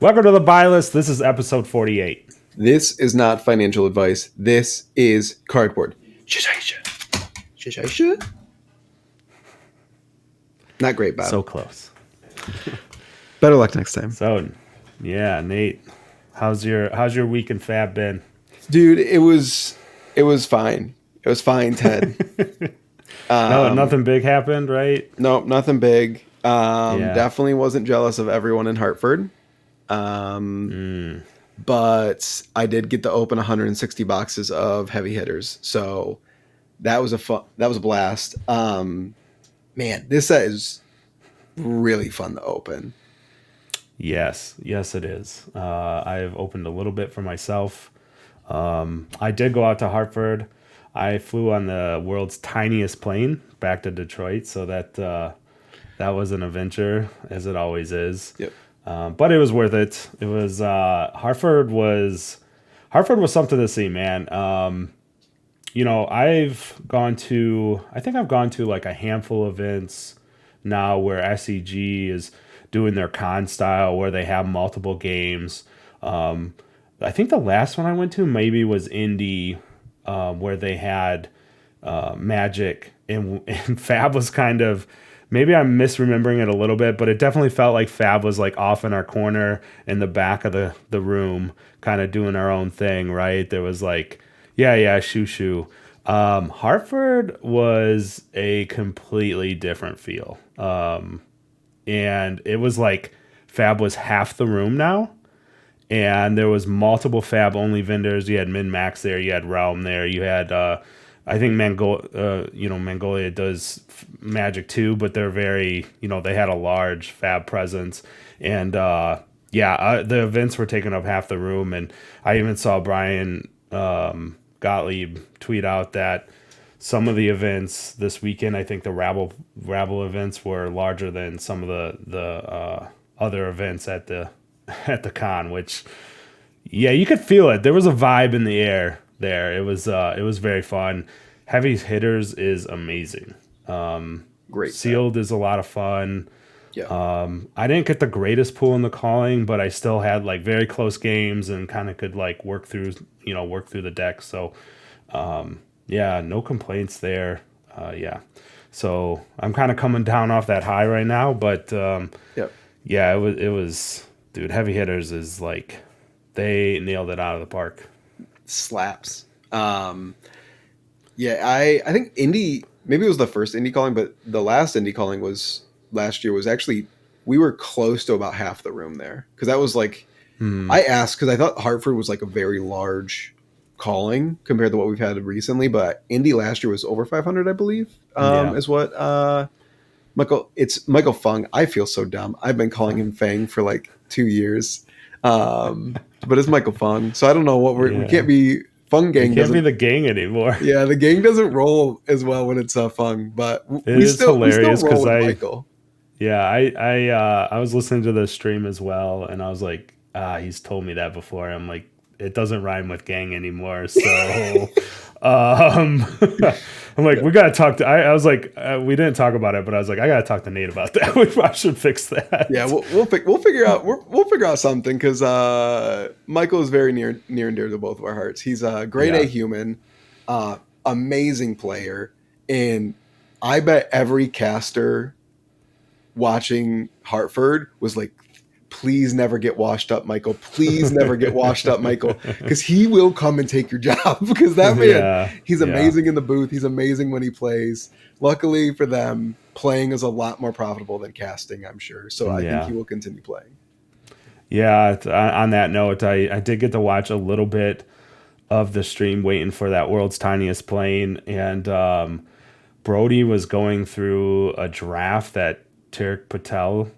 Welcome to the buy list. This is episode 48. This is not financial advice. This is cardboard. Shishaisha. Not great, Bob. So close. Better luck next time. So, yeah, Nate, how's your week in Fab been? Dude, it was fine. It was fine, Ted. No, nothing big happened, right? No, nothing big. Definitely wasn't jealous of everyone in Hartford. But I did get to open 160 boxes of heavy hitters. So that was a blast. Man, this set is really fun to open. Yes, it is. I've opened a little bit for myself. I did go out to Hartford. I flew on the world's tiniest plane back to Detroit, so that was an adventure, as it always is. Yep. But it was worth it. It was Hartford was something to see, man. I've gone to like a handful of events now where SEG is doing their con style where they have multiple games. I think the last one I went to maybe was Indy, where they had Magic and Fab was kind of. Maybe I'm misremembering it a little bit, but it definitely felt like Fab was like off in our corner in the back of the room, kind of doing our own thing, right? There was like, shoo. Hartford was a completely different feel. And it was like Fab was half the room now. And there was multiple Fab only vendors. You had Min-Max there, you had Realm there, you had I think Mongolia does Magic too, but they're very, they had a large Fab presence. And the events were taking up half the room. And I even saw Brian Gottlieb tweet out that some of the events this weekend, I think the Rabble events were larger than some of the other events at the con, which, yeah, you could feel it. There was a vibe in the air there. It was very fun. Heavy hitters is amazing. Great. Sealed is a lot of fun. Yeah. I didn't get the greatest pool in the calling, but I still had like very close games and kind of could like work through the deck. So, no complaints there. So I'm kind of coming down off that high right now, but it was, dude, heavy hitters is like, they nailed it out of the park. Slaps. I think Indy, maybe it was the first Indy calling, but the last Indy calling was last year was actually, we were close to about half the room there. Cause that was like, I asked, cause I thought Hartford was like a very large calling compared to what we've had recently, but Indy last year was over 500, I believe, is what, Michael Fung. I feel so dumb. I've been calling him Fang for like 2 years. But it's Michael Fung. So I don't know what we can't be Fung gang. It can't be the gang anymore. Yeah, the gang doesn't roll as well when it's Fung, but we still roll with Michael. Yeah, I was listening to the stream as well, and I was like, he's told me that before. I'm like, it doesn't rhyme with gang anymore. So I'm like, we gotta talk to. I was like, we didn't talk about it, but I was like, I gotta talk to Nate about that. We probably should fix that. Yeah, we'll figure out. We'll figure out something because Michael is very near and dear to both of our hearts. He's a grade A human, amazing player, and I bet every caster watching Hartford was like, please never get washed up, Michael. Please never get washed up, Michael. Because he will come and take your job. Because that man, he's amazing in the booth. He's amazing when he plays. Luckily for them, playing is a lot more profitable than casting, I'm sure. So I think he will continue playing. Yeah, on that note, I did get to watch a little bit of the stream waiting for that world's tiniest plane. And Brody was going through a draft that Tarek Patel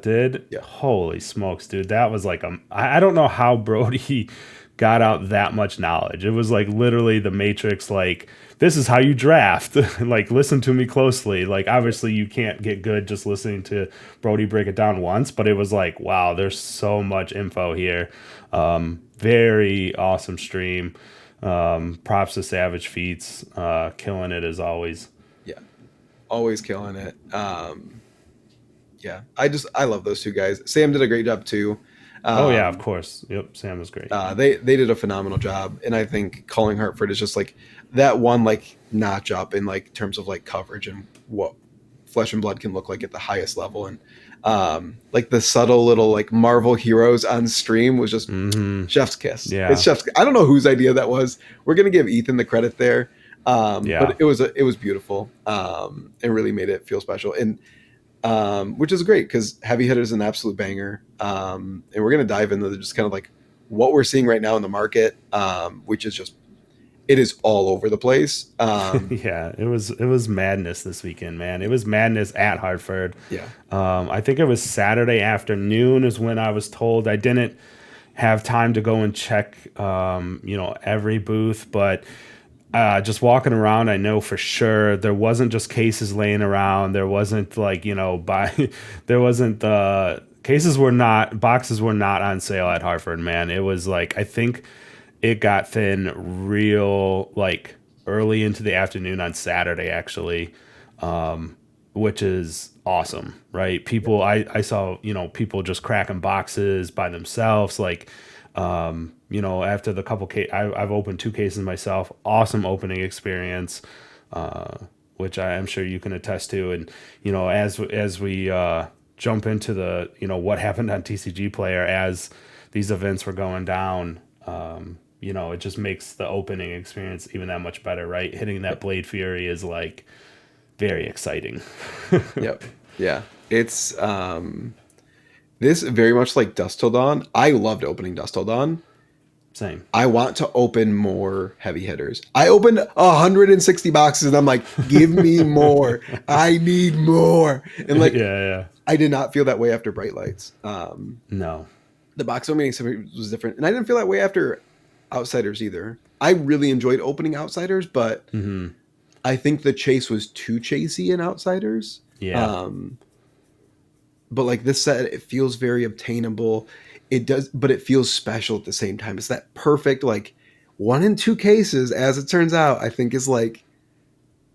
did. Yeah. Holy smokes, dude. That was like, I don't know how Brody got out that much knowledge. It was like literally the Matrix, like, this is how you draft. Like, listen to me closely. Like, obviously you can't get good just listening to Brody break it down once, but it was like, wow, there's so much info here. Very awesome stream. Props to Savage Feats, killing it as always. Yeah, always killing it. I love those two guys. Sam did a great job too. Oh yeah, of course. Yep, Sam was great. They did a phenomenal job, and I think calling Hartford is just like that one like notch up in like terms of like coverage and what Flesh and Blood can look like at the highest level. And like the subtle little like Marvel heroes on stream was just Mm-hmm. chef's kiss. It's Yeah, chef's. I don't know whose idea that was. We're gonna give Ethan the credit there, but yeah. it was beautiful. It really made it feel special, and which is great because Heavy Hitter is an absolute banger. And we're gonna dive into just kind of like what we're seeing right now in the market, which is just it is all over the place. Yeah, it was madness this weekend, man. It was madness at Hartford. Yeah, I think it was Saturday afternoon is when I was told. I didn't have time to go and check, every booth, but just walking around, I know for sure there wasn't just cases laying around. There wasn't like there wasn't boxes were not on sale at Hartford, man. It was like I think it got thin real like early into the afternoon on Saturday actually, which is awesome, right? I saw, people just cracking boxes by themselves, like, after the I've opened 2 cases myself. Awesome opening experience, which I am sure you can attest to. And, as we jump into the, what happened on TCG Player as these events were going down, it just makes the opening experience even that much better, right? Hitting that Blade Fury is like very exciting. yep, yeah. It's this very much like Dusk Till Dawn. I loved opening Dusk Till Dawn. Same. I want to open more heavy hitters. I opened 160 boxes and I'm like, give me more. I need more. And like, Yeah. I did not feel that way after Bright Lights. No. The box opening experience was different. And I didn't feel that way after Outsiders either. I really enjoyed opening Outsiders, but I think the chase was too chasey in Outsiders. Yeah. But like this set, it feels very obtainable. It does, but it feels special at the same time. It's that perfect, like 1 in 2 cases, as it turns out, I think is like,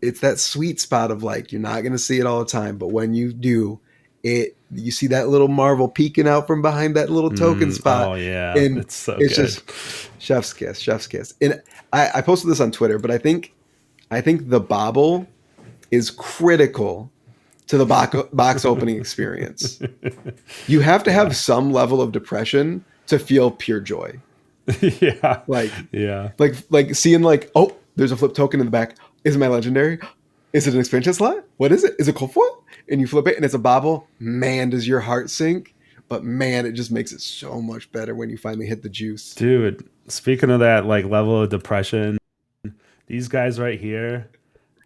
it's that sweet spot of like, you're not going to see it all the time. But when you do, you see that little Marvel peeking out from behind that little token spot. Oh yeah. And It's so it's good. just chef's kiss, chef's kiss. And I posted this on Twitter, but I think the bobble is critical to the box opening experience. You have to have some level of depression to feel pure joy. Yeah. Like, Yeah. like seeing like, oh, there's a flip token in the back. Is it my legendary? Is it an expansion slot? What is it? Is it cold foil? And you flip it and it's a bobble. Man, does your heart sink? But man, it just makes it so much better when you finally hit the juice. Dude, speaking of that like level of depression, these guys right here,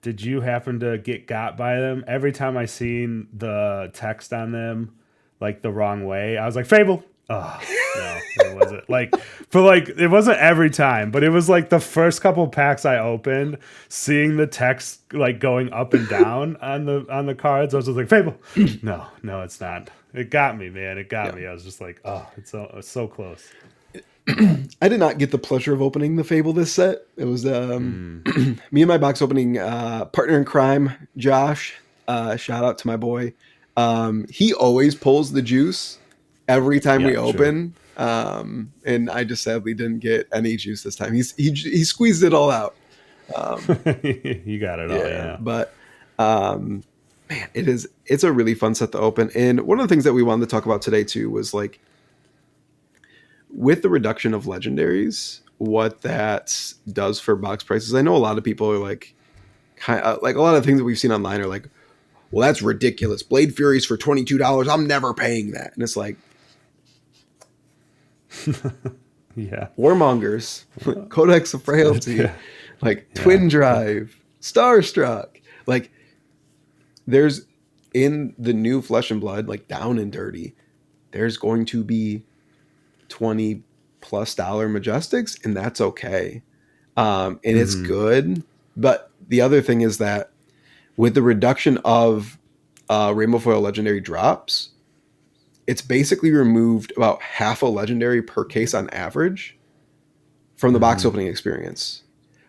did you happen to get got by them? Every time I seen the text on them like the wrong way, I was like, Fable. Oh no, it wasn't it wasn't every time, but it was like the first couple packs I opened, seeing the text like going up and down on the cards. I was just like, Fable. No, it's not. It got me, man. It got me. I was just like, oh, it's so close. I did not get the pleasure of opening the Fable this set. It was me and my box opening partner in crime, Josh. Shout out to my boy. He always pulls the juice every time we open. Sure. And I just sadly didn't get any juice this time. He squeezed it all out. You got it all, yeah. But man, it's a really fun set to open. And one of the things that we wanted to talk about today too was like, with the reduction of legendaries, what that does for box prices. I know a lot of people are like a lot of things that we've seen online are like, well, that's ridiculous. Blade Furies for $22. I'm never paying that. And it's like, yeah, warmongers, Codex of Frailty, Twin Drive, Starstruck. Like, there's in the new Flesh and Blood, like Down and Dirty, there's going to be $20+ Majestics, and that's okay. And it's good. But the other thing is that with the reduction of Rainbow Foil Legendary drops, it's basically removed about half a legendary per case on average from the box opening experience.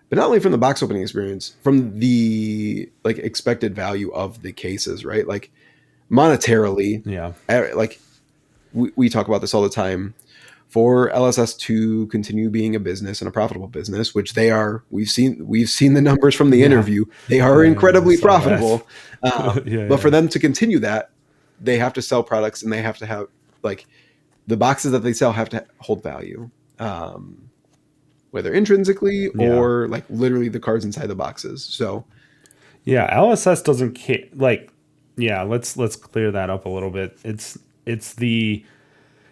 But not only from the box opening experience, from the like expected value of the cases, right? Like monetarily, yeah. like we talk about this all the time. For LSS to continue being a business and a profitable business, which they are, we've seen the numbers from the Yeah. interview. They are Yeah, I incredibly saw that. profitable. Yeah, But for yeah. them to continue that, they have to sell products and they have to have like the boxes that they sell have to hold value, whether intrinsically Yeah. or like literally the cards inside the boxes. So Yeah, LSS doesn't care. Like, yeah, let's clear that up a little bit. It's the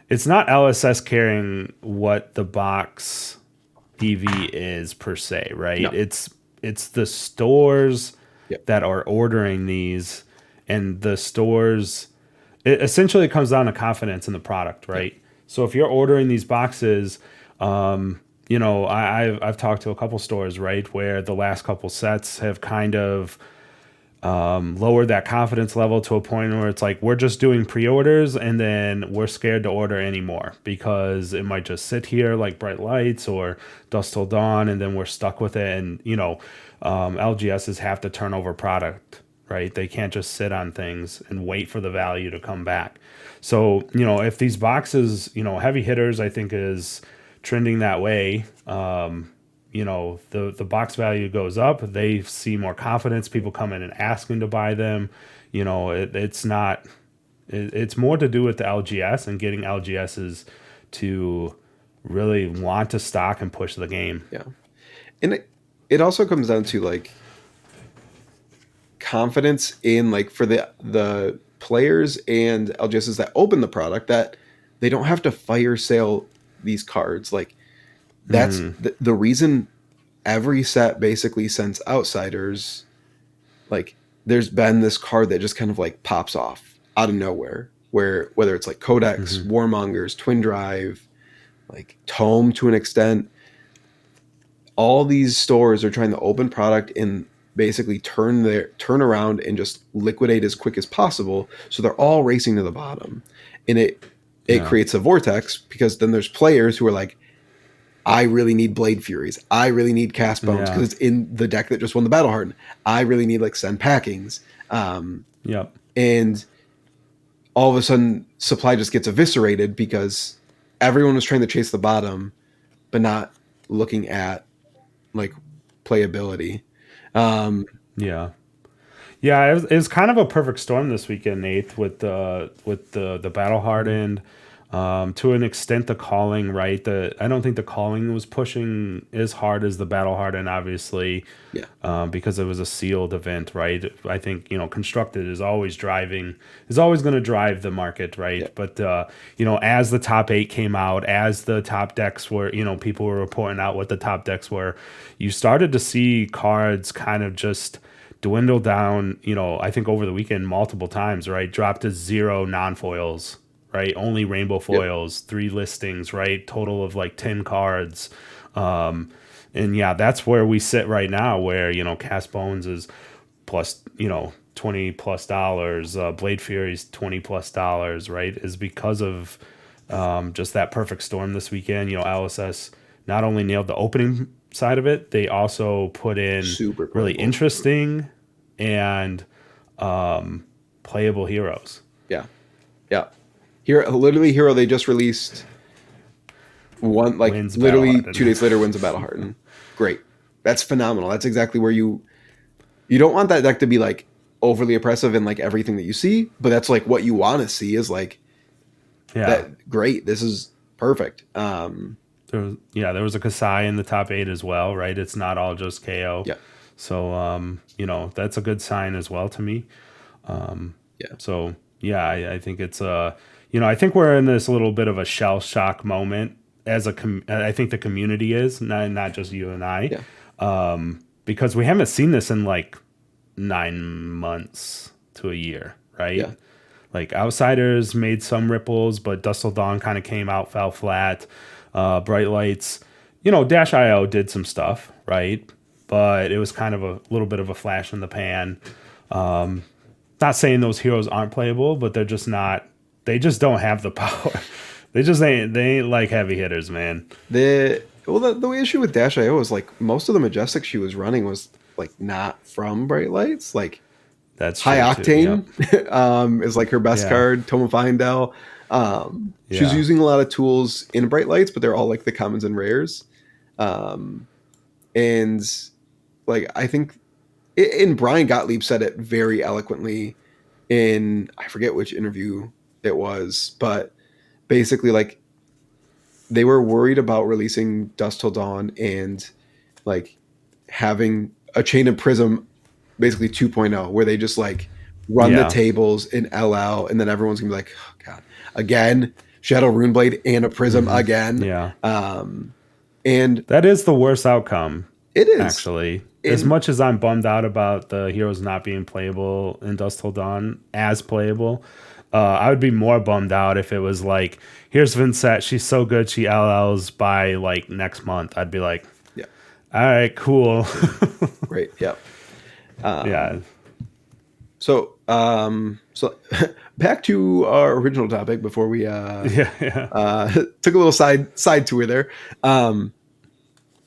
it's not LSS caring what the box EV is per se, right? no, It's the stores yeah, that are ordering these, and the stores. It essentially comes down to confidence in the product, yeah, right? So if you're ordering these boxes, I've talked to a couple stores, right, where the last couple sets have kind of lowered that confidence level to a point where it's like we're just doing pre-orders and then we're scared to order anymore because it might just sit here like bright lights or dust till dawn, and then we're stuck with it. And LGSs have to turn over product, right? They can't just sit on things and wait for the value to come back. So if these boxes, heavy hitters, I think is trending that way. The box value goes up, they see more confidence, people come in and asking to buy them. It's not it's more to do with the LGS and getting LGSs to really want to stock and push the game. yeah. And it also comes down to like confidence in like for the players and LGSs that open the product that they don't have to fire sale these cards. Like that's the reason every set basically since Outsiders, like there's been this card that just kind of like pops off out of nowhere, where whether it's like Codex, Warmongers, Twin Drive, like Tome to an extent, all these stores are trying to open product and basically turn around and just liquidate as quick as possible. So they're all racing to the bottom, and it Yeah. creates a vortex because then there's players who are like, I really need Blade Furies. I really need Cast Bones Yeah. because it's in the deck that just won the Battle Harden. I really need like Send Packings. Yep. And all of a sudden, supply just gets eviscerated because everyone was trying to chase the bottom, but not looking at like playability. Yeah. Yeah, it was kind of a perfect storm this weekend, Nate, with the battle hardened. To an extent, the calling, right? I don't think the calling was pushing as hard as the battle hardened, obviously, Yeah. because it was a sealed event, right? I think constructed is always going to drive the market, Yeah. right? But as the top 8 came out, as the top decks were, people were reporting out what the top decks were, you started to see cards kind of just dwindle down, I think over the weekend multiple times, right? Dropped to 0 non-foils, right? Only rainbow Yep. foils, 3 listings, right? Total of like 10 cards. And yeah, that's where we sit right now, where, Cast Bones is plus, $20 plus, Blade Fury's $20 plus, right? Is because of just that perfect storm this weekend. LSS not only nailed the opening side of it, they also put in Super really playable. interesting and playable heroes. Yeah. Yeah. Here, literally, Hero, they just released one, like Wins Battle literally Hardened. 2 days later wins a Battle Harden. Great. That's phenomenal. That's exactly where you don't want that deck to be like overly oppressive in like everything that you see, but that's like what you want to see is like Yeah. that. Great. This is perfect. There was a Kasai in the top 8 as well, right? It's not all just KO. Yeah. So, that's a good sign as well to me. Yeah. So, yeah, I think it's I think we're in this little bit of a shell shock moment I think the community is, not just you and I, Yeah. because we haven't seen this in like 9 months to a year, right? Yeah. Like Outsiders made some ripples, but Dust Till Dawn kind of came out, fell flat. Bright Lights, Dash IO did some stuff, right? But it was kind of a little bit of a flash in the pan. Not saying those heroes aren't playable, but they're just not. They just don't have the power. They ain't like heavy hitters, man. The issue with Dash IO is like most of the Majestic she was running was like not from Bright Lights. Like That's High true too. Yep. Octane is like her best Yeah. card. Toma Findel. She was Yeah. using a lot of tools in bright lights, but they're all like the commons and rares. Um, and like I think, and Brian Gottlieb said it very eloquently in, I forget which interview it was, but basically like they were worried about releasing Dust Till Dawn and like having a Chain and Prism basically 2.0 where they just like run the Yeah. tables in LL and then everyone's gonna be like, oh god, again, Shadow Runeblade and a Prism Hmm. again. Yeah. And That is the worst outcome, it is. actually. As And much as I'm bummed out about the heroes not being playable in Dust Till Dawn as playable, I would be more bummed out if it was like, here's Vincent, she's so good, she LLs by like next month. I'd be like, yeah, all right, cool. great. Yeah. Yeah. So back to our original topic before we Yeah. Yeah. took a little side tour there.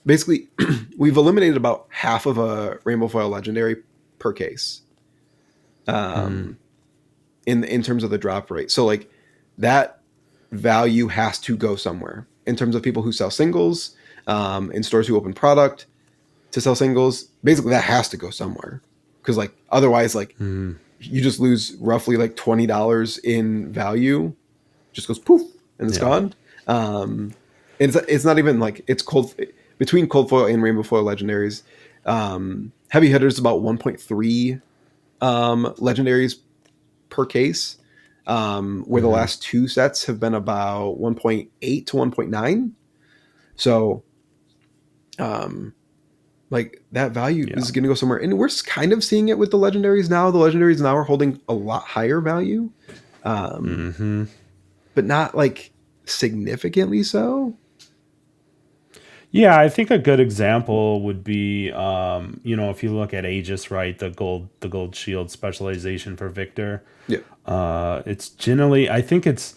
Basically, we've eliminated about half of a Rainbow Foil Legendary per case. Mm, In terms of the drop rate. So like that value has to go somewhere in terms of people who sell singles, in stores who open product to sell singles. Basically, that has to go somewhere because like otherwise, like mm, you just lose roughly like $20 in value. Just goes poof and it's yeah. gone. It's not even like it's cold between cold foil and rainbow foil legendaries. Heavy hitters about 1.3 legendaries per case, where the Hmm. last two sets have been about 1.8 to 1.9. So, um, like that value Yeah. is going to go somewhere, and we're kind of seeing it with the legendaries now. The legendaries now are holding a lot higher value, um, Hmm. but not like significantly so. Yeah, I think a good example would be, if you look at Aegis, right, the gold shield specialization for Victor. Yeah, It's generally, I think it's,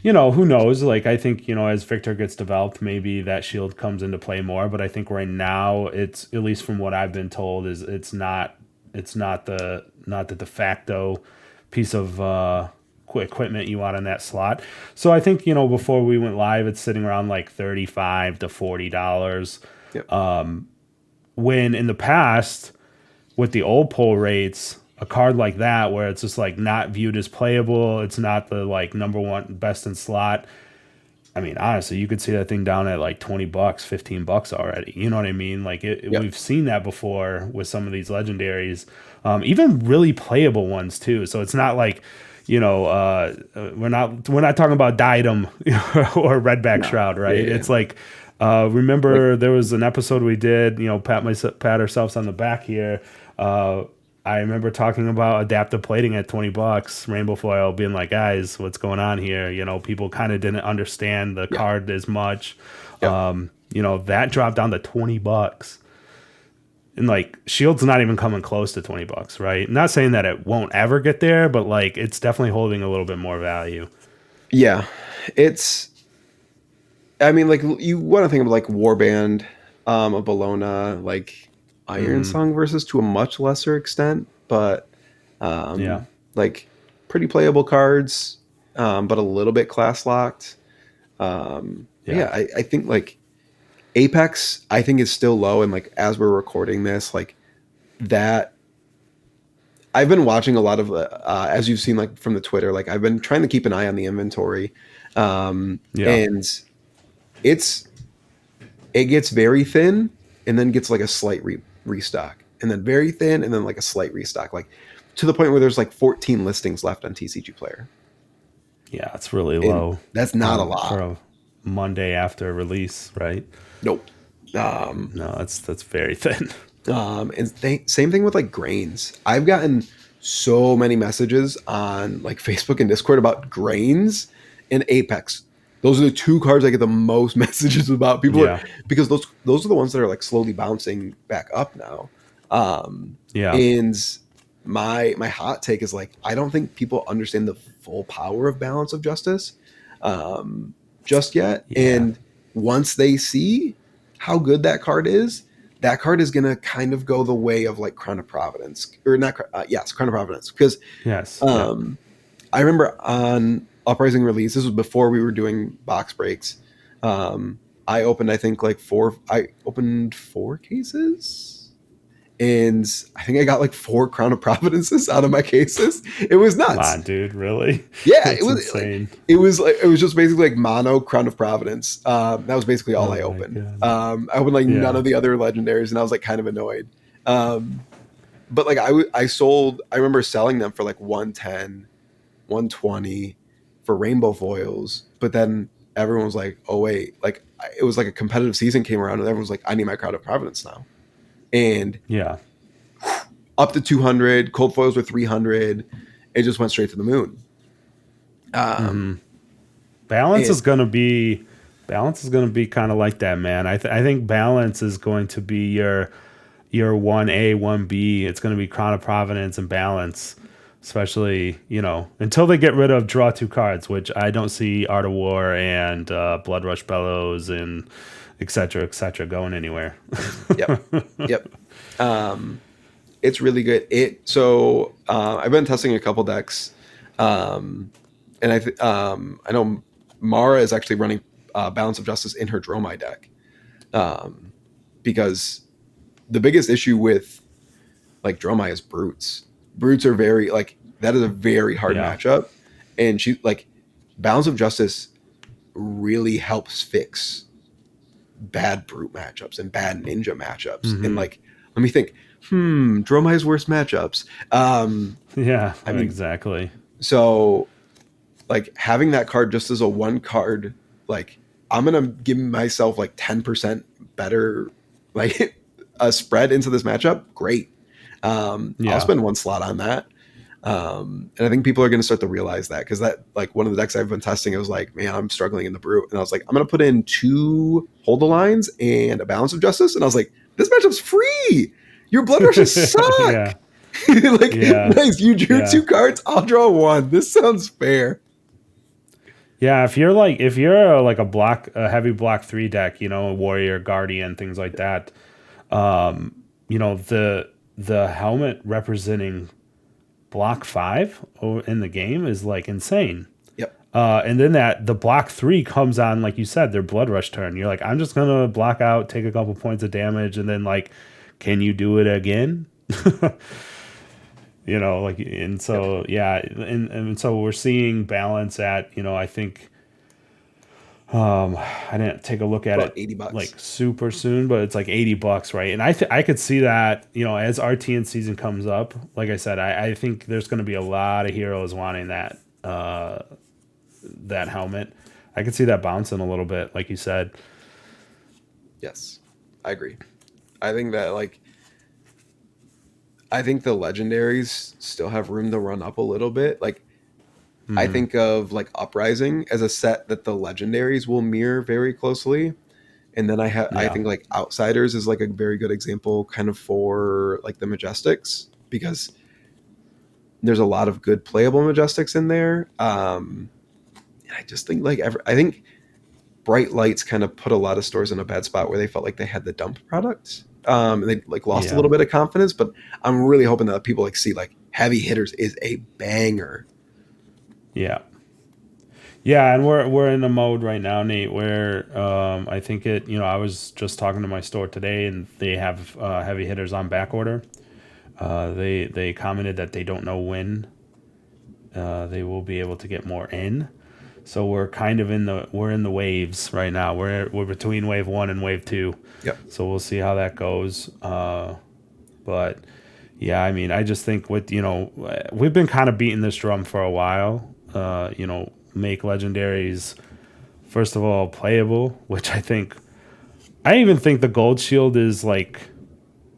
who knows? Like, I think, as Victor gets developed, maybe that shield comes into play more. But I think right now, it's, at least from what I've been told, is it's not the de facto piece of equipment you want in that slot. So I think, before we went live, it's sitting around like $35 to $40. yeah, When in the past, with the old pull rates, a card like that where it's just like not viewed as playable, it's not the like number one best in slot. I mean, honestly, you could see that thing down at like $20, $15 already. You know what I mean? Like yeah, we've seen that before with some of these legendaries, even really playable ones too. So it's not like, we're not talking about Diadem or Redback no, Shroud, yeah, right? yeah. It's like, Like remember there was an episode we did, pat ourselves on the back here. I remember talking about adaptive plating at $20, Rainbow Foil, being like, guys, what's going on here? People kind of didn't understand the yeah, card as much. yep, That dropped down to $20. And like Shield's not even coming close to $20, right? Not saying that it won't ever get there, but like it's definitely holding a little bit more value. yeah. It's I mean, like you want to think of like Warband, a Bologna, like Iron Hmm. Song versus to a much lesser extent, but Yeah. like pretty playable cards, but a little bit class locked. Yeah. Yeah, I think like Apex, I think is still low, and like as we're recording this, like that. I've been watching a lot of, as you've seen, like from the Twitter, like I've been trying to keep an eye on the inventory, Yeah. and it's it gets very thin and then gets like a slight restock and then very thin and then like a slight restock, like to the point where there's like 14 listings left on TCG Player, Yeah. It's really and low that's not a lot. for a Monday after release, right? Nope. um No, that's very thin. and same thing with like grains. I've gotten so many messages on like Facebook and Discord about grains and Apex. Those are the two cards I get the most messages about. People are Yeah. because those are the ones that are like slowly bouncing back up now. Yeah. And my hot take is like I don't think people understand the full power of Balance of Justice just yet. Yeah. And once they see how good that card is gonna kind of go the way of like Crown of Providence or not. Yes, Crown of Providence, because Yes. Yep. um, I remember on Uprising release. This was before we were doing box breaks. I opened, I think, like I opened 4 cases, and I think I got like 4 Crown of Providences out of my cases. It was Come nuts. on, dude. Really? Yeah, That's insane. it was just basically like mono Crown of Providence. That was basically all Oh I my opened. god. I opened like none Yeah. of the other legendaries, and I was like kind of annoyed. Um, but like I sold. I remember selling them for like 110, 120 for rainbow foils. But then everyone was like, "Oh wait!" Like it was like a competitive season came around, and everyone was like, "I need my Crown of Providence now." And Yeah. up to 200, cold foils were 300. It just went straight to the moon. Um, Balance and is gonna be balance is gonna be kind of like that, man. I think balance is going to be your 1A, 1B. It's gonna be Crown of Providence and balance. Especially, until they get rid of draw 2 cards, which I don't see Art of War and Blood Rush Bellows and et cetera, going anywhere. yep, yep. Um, it's really good. I've been testing a couple decks, and I know Mara is actually running Balance of Justice in her Dromai deck, um, because the biggest issue with like Dromai is brutes. Brutes are very like that is a very hard Yeah. matchup, and she like Balance of Justice really helps fix bad brute matchups and bad ninja matchups. And Hmm. like, let me think. Dromai's worst matchups. Yeah, I mean, exactly. so like having that card just as a 1 card, like I'm gonna give myself like 10% better, like a spread into this matchup. Great. I'll Yeah. spend 1 slot on that. And I think people are going to start to realize that because that like one of the decks I've been testing, it was like, man, I'm struggling in the brute, and I was like, I'm going to put in 2 hold the lines and a Balance of Justice, and I was like, this matchup's free. Your blood rushes suck. Yeah. Like, Yeah. nice. You drew Yeah. 2 cards. I'll draw 1. This sounds fair. Yeah, if you're a heavy block 3 deck, warrior, guardian, things like that, the helmet representing block 5 in the game is like insane. Yep. And then the block 3 comes on, like you said, their blood rush turn. You're like, I'm just gonna block out, take a couple points of damage, and then like, can you do it again? And Yep. so yeah, and so we're seeing balance at, I think, I didn't take a look at About it $80. like super soon, but it's like $80, right? And I could see that, as RTN season comes up. Like I said, I think there's going to be a lot of heroes wanting that helmet. I could see that bouncing a little bit, like you said. Yes, I agree. I think that like I think the legendaries still have room to run up a little bit. Like I Hmm. think of like Uprising as a set that the legendaries will mirror very closely. And then I Yeah, think like Outsiders is like a very good example kind of for like the Majestics because there's a lot of good playable Majestics in there. And I just think like I think Bright Lights kind of put a lot of stores in a bad spot where they felt like they had the dump product. And they like lost a yeah, little bit of confidence, but I'm really hoping that people like see like Heavy Hitters is a banger. yeah. Yeah, and we're in a mode right now, Nate, where I think I was just talking to my store today, and they have heavy hitters on back order. They commented that they don't know when they will be able to get more in. So we're kind of we're in the waves right now. We're between wave 1 and wave 2. Yep. So we'll see how that goes. But yeah, I mean, I just think we've been kind of beating this drum for a while. Make legendaries first of all playable, which I even think the gold shield is like,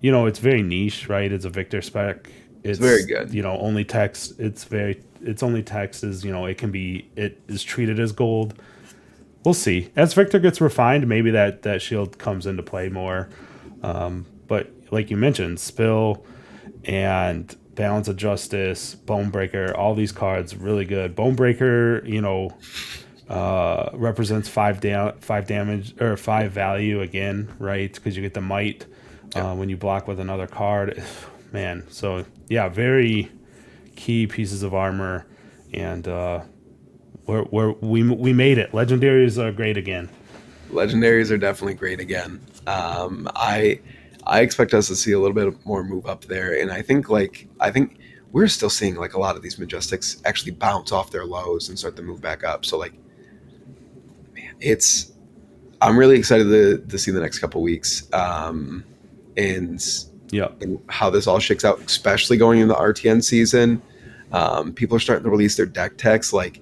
it's very niche, right? It's a Victor spec. It's very It's, good. only text. It's only text is, it is treated as gold. We'll see. As Victor gets refined, maybe that shield comes into play more. But like you mentioned, Spill and Balance of Justice, Bonebreaker, all these cards really good. Bonebreaker, represents 5 damage or 5 value again, right? Because you get the might Yeah. when you block with another card. Man, so yeah, very key pieces of armor, and we made it. Legendaries are great again. Legendaries are definitely great again. I expect us to see a little bit more move up there, and I think we're still seeing like a lot of these Majestics actually bounce off their lows and start to move back up. So like, it's I'm really excited to see the next couple weeks, and Yep. how this all shakes out, especially going into the RTN season. People are starting to release their deck techs. Like,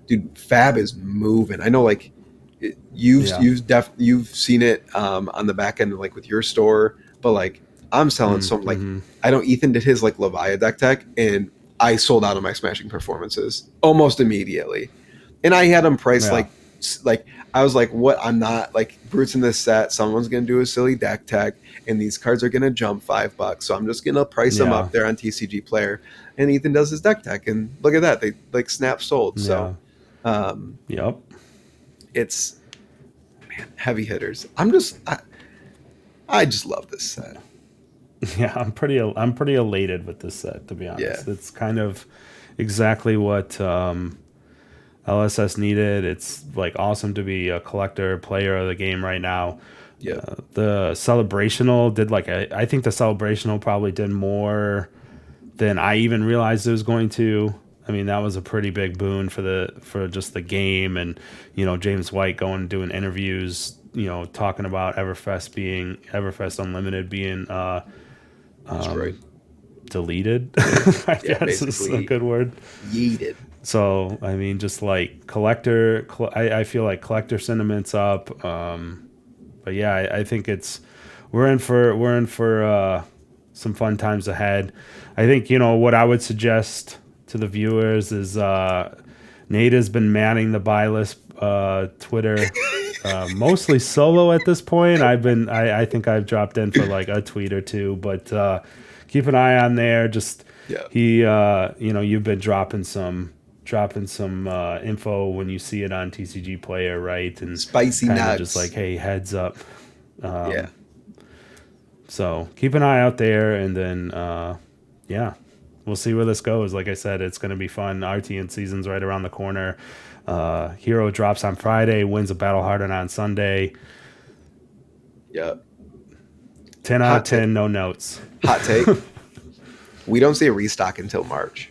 dude, Fab is moving. I know, like Yeah. you've seen it on the back end, like with your store, but like I'm selling some like Mm-hmm. I know Ethan did his like Leviathan deck tech, and I sold out of my smashing performances almost immediately, and I had them priced Yeah. like I was like, what? I'm not like brutes in this set. Someone's gonna do a silly deck tech, and these cards are gonna jump $5, so I'm just gonna price them Yeah. up there on TCG Player. And Ethan does his deck tech, and look at that, they like snap sold. So Yeah. um, Yep. it's heavy hitters. I just love this set. Yeah. I'm pretty elated with this set, to be Yeah, honest. It's kind of exactly what LSS needed. It's like awesome to be a collector player of the game right now. yeah, The celebrational did like I think the celebrational probably did more than I even realized it was going to. I mean, that was a pretty big boon for just the game, and James White going and doing interviews, talking about Everfest Unlimited being destroyed. deleted. I Yeah, guess is a basically good word. yeeted. So I mean, just like I feel like collector sentiments up. But yeah, I think we're in for some fun times ahead. I think what I would suggest to the viewers is Nate has been manning the buy list Twitter, mostly solo at this point. I think I've dropped in for like a tweet or two, but keep an eye on there. Just Yeah, you've been dropping some info when you see it on TCG Player, right? And spicy kind of just like, nuts. hey, heads up. Yeah, So keep an eye out there, and then yeah, we'll see where this goes. Like I said, it's going to be fun. RTN season's right around the corner. Hero drops on Friday, wins a Battle Hardened on Sunday. yeah. 10 out of Hot take. 10, no notes. Hot take. We don't see a restock until March.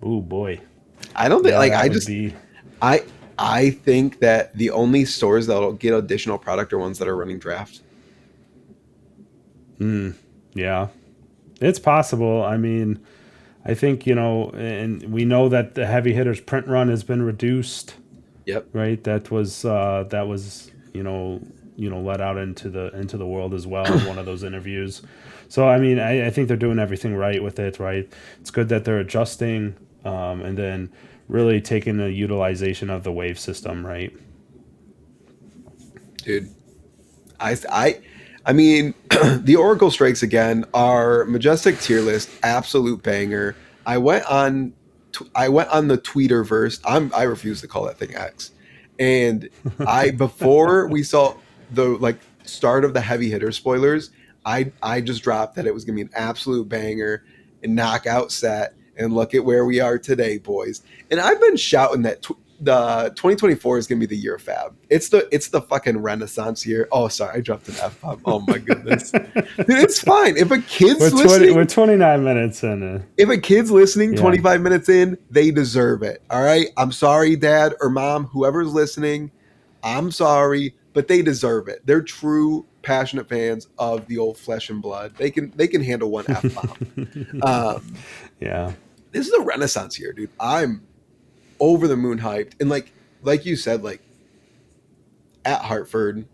Ooh, boy. I don't think Yeah, like that I would just be. I I think that the only stores that'll get additional product are ones that are running draft. Yeah, it's possible. I mean, I think, and we know that the heavy hitters print run has been reduced, Yep. right? That was let out into the world as well in one of those interviews. So I mean, I think they're doing everything right with it, right? It's good that they're adjusting, and then really taking the utilization of the wave system, right? Dude. I mean, the Oracle Strikes again are Majestic tier list, absolute banger. I went on the Tweeterverse. I refuse to call that thing X. And I before we saw the like start of the heavy hitter spoilers, I just dropped that it was gonna be an absolute banger and knockout set. And look at where we are today, boys. And I've been shouting that the 2024 is gonna be the year of Fab. It's the fucking Renaissance year. Oh, sorry, I dropped an F bomb. Oh my goodness, dude, it's fine. If a kid's We're listening, 29 minutes in. if a kid's listening Yeah. 25 minutes in, they deserve it. All right. I'm sorry, dad or mom, whoever's listening. I'm sorry, but they deserve it. They're true, passionate fans of the old flesh and blood. They can handle one F bomb. Yeah. This is a Renaissance year, dude. I'm over the moon hyped. And like you said, like at Hartford,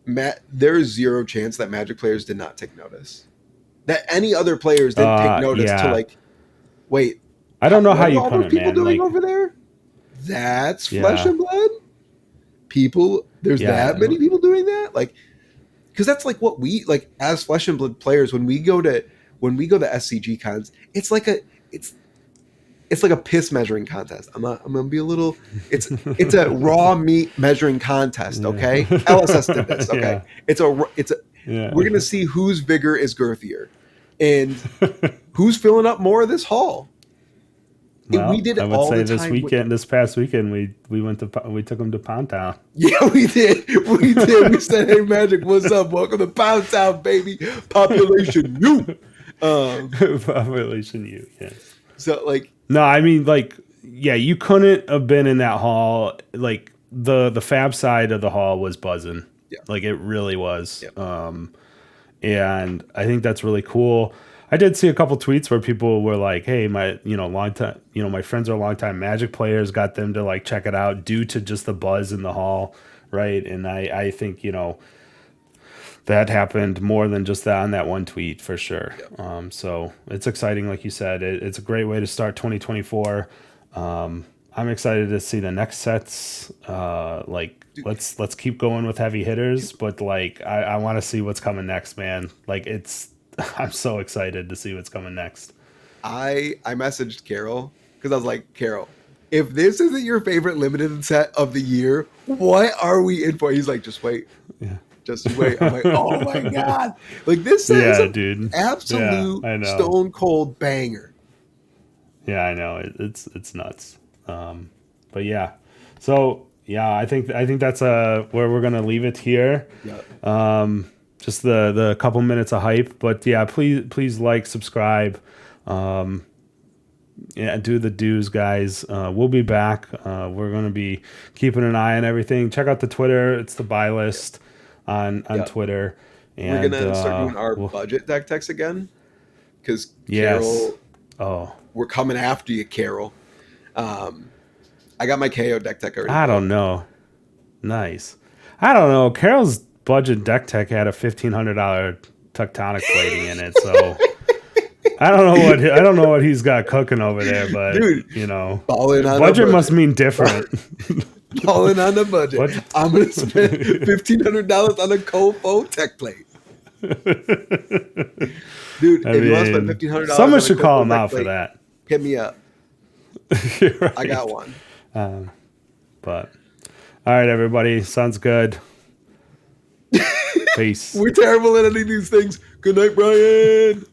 there's zero chance that Magic players did not take notice. That any other players didn't take notice to Yeah. like, wait, I don't know how what are you all put those it, people man. doing Like, over there? That's flesh yeah. and blood? People, there's that Yeah. many people doing that? Like, because that's like what we like as flesh and blood players when we go to SCG cons, it's like a piss measuring contest. I'm gonna be a little. It's a raw meat measuring contest. Okay, Yeah. LSS did this. Okay, Yeah. it's a. Yeah. We're gonna see whose vigor is girthier, and who's filling up more of this hall. We Well, did I it would all say the time. this past weekend, we took them to Pound Town. Yeah, we did. We did. We said, "Hey, Magic, what's up? Welcome to Pound Town, baby. Population you." Population U, yes. So like, No, I mean, like, yeah, you couldn't have been in that hall. Like the Fab side of the hall was buzzing. yeah, Like it really was. yeah. And I think that's really cool. I did see a couple tweets where people were like, "Hey, my friends are longtime Magic players. Got them to like check it out due to just the buzz in the hall, right?" And I think that happened more than just that on that one tweet for sure. So it's exciting, like you said. It's a great way to start 2024. I'm excited to see the next sets. Let's keep going with heavy hitters, but like I want to see what's coming next, man. Like I'm so excited to see what's coming next. I messaged Carol because I was like, Carol, if this isn't your favorite limited set of the year, what are we in for? He's like, just wait. Yeah. Just wait. I'm like, oh my God. Like this set is Yeah, an dude. absolute Yeah, I know. stone cold banger. Yeah, I know. It's nuts. But yeah. So yeah, I think that's where we're gonna leave it here. Yeah. Just the couple minutes of hype. But yeah, please like, subscribe. Yeah, do the dues, guys. We'll be back. We're gonna be keeping an eye on everything. Check out the Twitter. It's the buy list on Twitter. And We're gonna start doing our we'll, budget deck techs again. Because yes. Carol, Oh, we're coming after you, Carol. I got my KO deck tech already. I don't know. Nice. I don't know. Carol's budget deck tech had a $1,500 tectonic plating in it, so I don't know what he's got cooking over there, but Dude, balling on budget must mean different. Balling on the budget. I'm gonna spend $1,500 on a Kofo tech plate. Dude, if you want to spend $1,500, someone should call him out for that. Hit me up. Right. I got one. But all right, everybody, sounds good. Peace. We're terrible at any of these things. Good night, Brian.